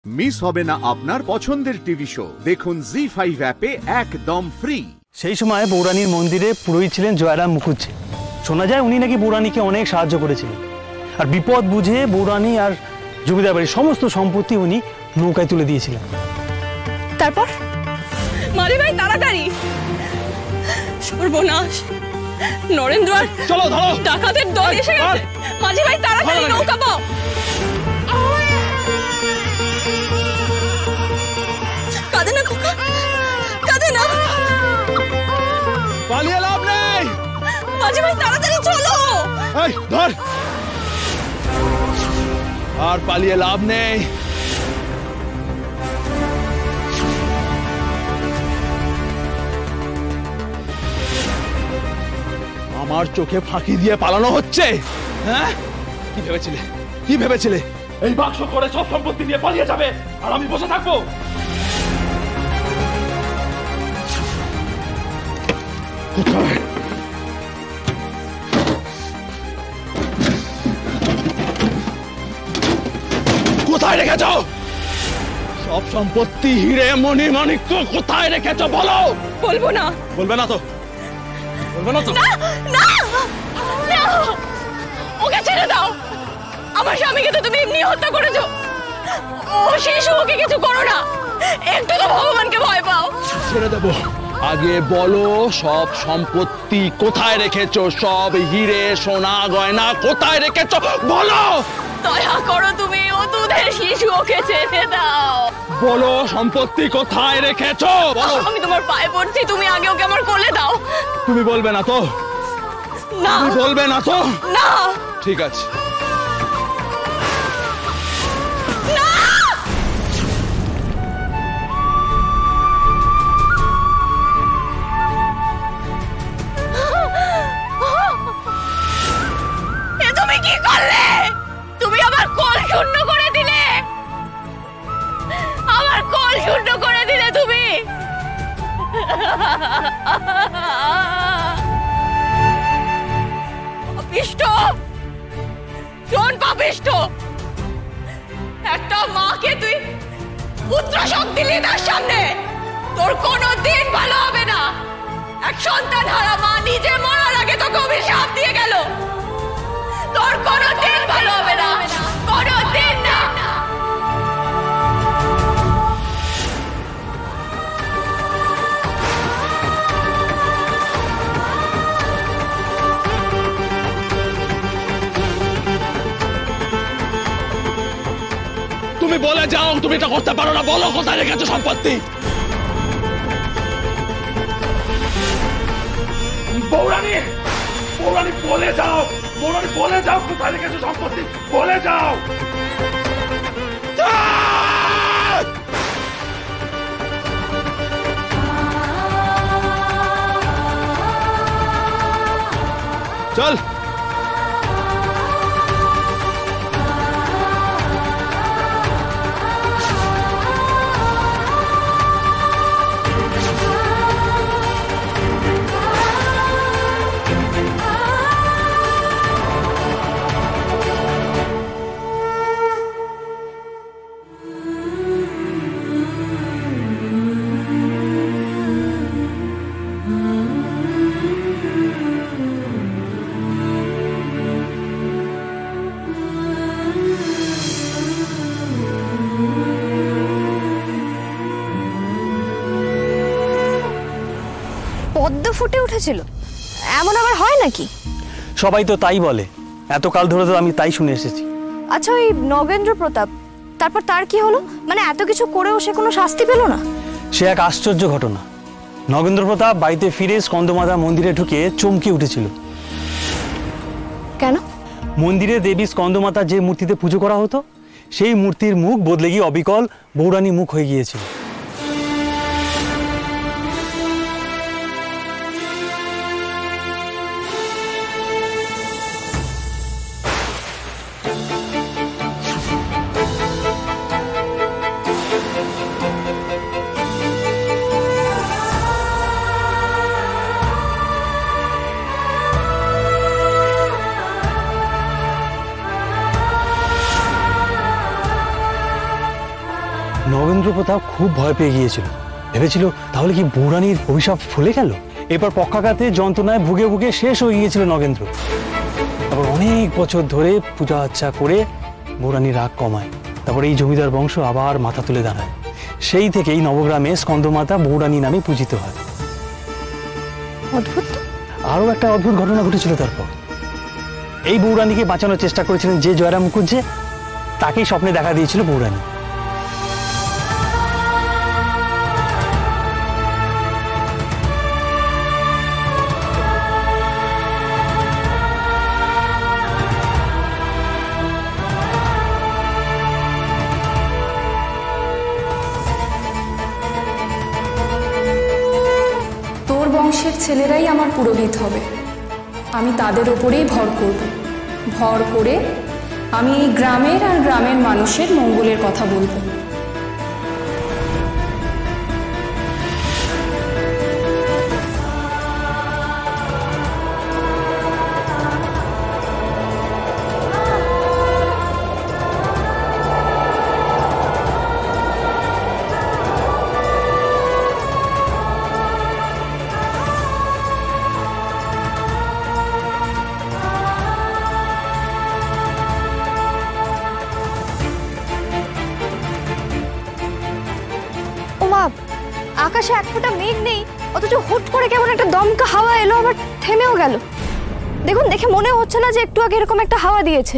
Miss হবে না আপনার পছন্দের টিভি শো। দেখুন জি5 অ্যাপে একদম ফ্রি। সেই সময় বৌরানীর মন্দিরে পুরোহিত ছিলেন জয়রাম মুখুজ্জে। শোনা যায় উনি নাকি বৌরানীকে অনেক সাহায্য করেছিলেন, আর বিপদ বুঝে বৌরানী আর জমিদার বাড়ির সমস্ত সম্পত্তি উনি নৌকায় তুলে দিয়েছিলেন। তারপর মারি ভাই তাড়াতাড়ি, সর্বনাশ, নরেন্দ্র আর চলো ধরো, ডাকাতের দল এসে গেছে। মাঝি ভাই তাড়াতাড়ি নৌকা পাও। কাঁদে না খোকা, কাঁদে না, পালিয়ে লাভ নেই। মাঝি ভাই তাড়াতাড়ি চলো। এই ধর, আর পালিয়ে লাভ নেই। আমার চোখে ফাঁকি দিয়ে পালানো হচ্ছে। হ্যাঁ, কি ভেবেছিলে, কি ভেবেছিলে এই বাক্স করে সব সম্পত্তি নিয়ে পালিয়ে যাবে আর আমি বসে থাকবো? কোথায় রেখেছ সব সম্পত্তি, হিরে মণি মাণিক্য কোথায় রেখেছ বলো? বলবো না। বলবে না তো? বলবে না তো? না না না, ওকে ছেড়ে দাও। আমার স্বামীকে তো তুমি এমনি হত্যা করেছো। ও শিশু, ওকে কিছু করো না। একটু তো ভগবানকে ভয় পাও। ছেড়ে দেবো। আগে বলো সব সম্পত্তি কোথায় রেখেছো, সব হিরে সোনা গয়না কোথায় রেখেছো বলো। দয়া করো তুমি, ও দুধের শিশু, ওকে ছেড়ে দাও। বলো সম্পত্তি কোথায় রেখেছো বলো। আমি তোমার পায়ে পড়ছি, তুমি আগে ওকে আমার কোলে দাও। তুমি বলবে না তো? না, তুমি বলবে না তো? না, ঠিক আছে। তুমি কি করলে? তুমি আমার কোল শূন্য করে দিলে, আমার কোল শূন্য করে দিলে তুমি। পাপিষ্ঠ, শোন পাপিষ্ঠ, একটা মাকে তুই পুত্রশোক দিলি তার সামনে। তোর কোনোদিন ভালো হবে না। এক সন্তান হারা মা নিজে মরার আগে তোকে অভিশাপ দিয়ে গেল। তোর কোনোদিন ভালো হবে না, কোনোদিন না। তুমি বলে যাও, তুমি এটা করতে পারো না। বলো কোথায় রেখেছো সম্পত্তি। বৌরানী, বৌরানী বলে যাও, বৌরানী বলে যাও কোথায় রেখেছো সম্পত্তি, বলে যাও। চল। পদ্ম ফুটে উঠেছিল, এমন আবার হয় নাকি? সবাই তো তাই বলে, এতকাল ধরে তো আমি তাই শুনে এসেছি। আচ্ছা, ওই নগেন্দ্র প্রতাপ, তারপর তার কি হলো? মানে এত কিছু করেও সে কোনো শাস্তি পেল না? সে এক আশ্চর্য ঘটনা। নগেন্দ্র প্রতাপ বাড়িতে ফিরে স্কন্দমাতা মন্দিরে ঢুকে চমকে উঠেছিল। কেন? মন্দিরে দেবী স্কন্দমাতা যে মূর্তিতে পুজো করা হতো, সেই মূর্তির মুখ বদলে গিয়ে অবিকল বৌরানী মুখ হয়ে গিয়েছিল। নগেন্দ্র প্রতাপ খুব ভয় পেয়ে গিয়েছিল, ভেবেছিল তাহলে কি বৌরানীর অভিশাপ ফলে গেল। এরপর পক্ষাঘাতে যন্ত্রণায় ভুগে ভুগে শেষ হয়ে গিয়েছিল নগেন্দ্র। তারপর অনেক বছর ধরে পূজা আর্চা করে বৌরানীর রাগ কমায়। তারপর এই জমিদার বংশ আবার মাথা তুলে দাঁড়ায়। সেই থেকেই নবগ্রামে স্কন্দমাতা বৌরানী নামে পূজিত হয়। অদ্ভুত। আরও একটা অদ্ভুত ঘটনা ঘটেছিল তারপর। এই বৌরানীকে বাঁচানোর চেষ্টা করেছিলেন যে জয়রাম মুখুজ্জে, তাকেই স্বপ্নে দেখা দিয়েছিল বৌরানী। তোর বংশের ছেলেরাই আমার পুরোহিত হবে, আমি তাদের ওপরেই ভর করব। ভর করে আমি এই গ্রামের আর গ্রামের মানুষের মঙ্গলের কথা বলবো। আকাশে এক ফোঁটা মেঘ নেই, অথচ হুট করে কেমন একটা দমকা হাওয়া এলো, আবার থেমেও গেল। দেখুন, দেখে মনে হচ্ছে না যে একটু আগে এরকম একটা হাওয়া দিয়েছে।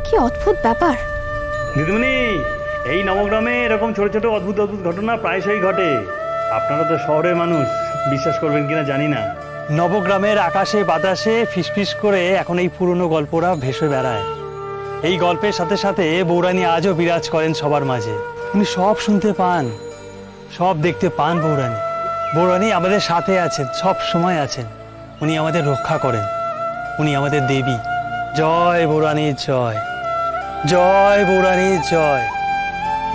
কি অদ্ভুত ব্যাপার। দিদিমণি, এই নবগ্রামে এরকম ছোট ছোট অদ্ভুত অদ্ভুত ঘটনা প্রায়শই ঘটে। আপনারা তো শহরের মানুষ, বিশ্বাস করবেন কিনা জানি না। নবগ্রামের আকাশে বাতাসে ফিসফিস করে এখন এই পুরনো গল্পরা ভেসে বেড়ায়। এই গল্পের সাথে সাথে বৌরানী আজও বিরাজ করেন সবার মাঝে। উনি সব শুনতে পান, সব দেখতে পান। বৌরানী আমাদের সাথে আছেন, সব সময় আছেন। উনি আমাদের রক্ষা করেন, উনি আমাদের দেবী। জয় বৌরানীর জয়, জয় বৌরানীর জয়,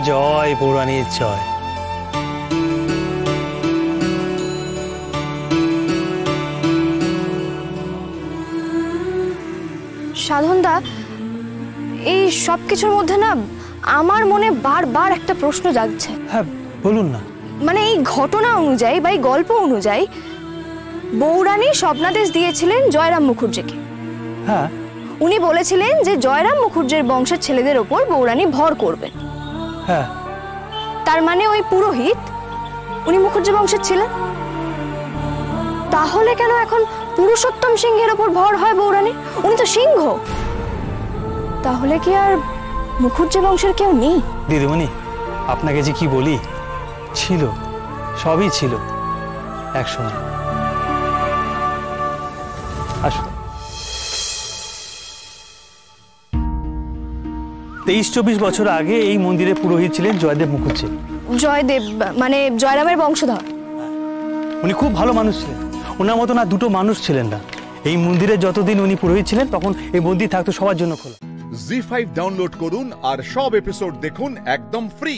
জয় বৌরানীর জয়। সাধনদা, এই সব কিছুর মধ্যে না আমার মনে বারবার একটা প্রশ্ন জাগছে। হ্যাঁ, বলুন না। মানে এই ঘটনা অনুযায়ী বা এই গল্প অনুযায়ী বৌরানী স্বপ্নাদেশ দিয়েছিলেন জয়রাম মুখুজ্জেকে। হ্যাঁ, উনি বলেছিলেন যে জয়রাম মুখুজ্জের বংশের ছেলেদের ওপর বৌরানী ভর করবেন। হ্যাঁ, তার মানে ওই পুরোহিত উনি মুখুজ্জে বংশের ছিলেন। তাহলে কেন এখন পুরুষোত্তম সিংহের ওপর ভর হয় বৌরানী? উনি তো সিংহ। তাহলে কি আর মুখুজ্জে বংশের কেউ নেই? দিদিমণি, আপনাকে যে কি বলি, ছিল, সবই ছিল একসময়। আসুন। 23-24 বছর আগে এই মন্দিরে পুরোহিত ছিলেন জয়দেব মুখুজ্জে। জয়দেব মানে জয়রামের বংশধর। উনি খুব ভালো মানুষ ছিলেন, ওনার মতো না দুটো মানুষ ছিলেন না। এই মন্দিরে যতদিন উনি পুরোহিত ছিলেন তখন এই মন্দির থাকতো সবার জন্য খোলা। জি5 ডাউনলোড করুন আর সব এপিসোড দেখুন একদম ফ্রি।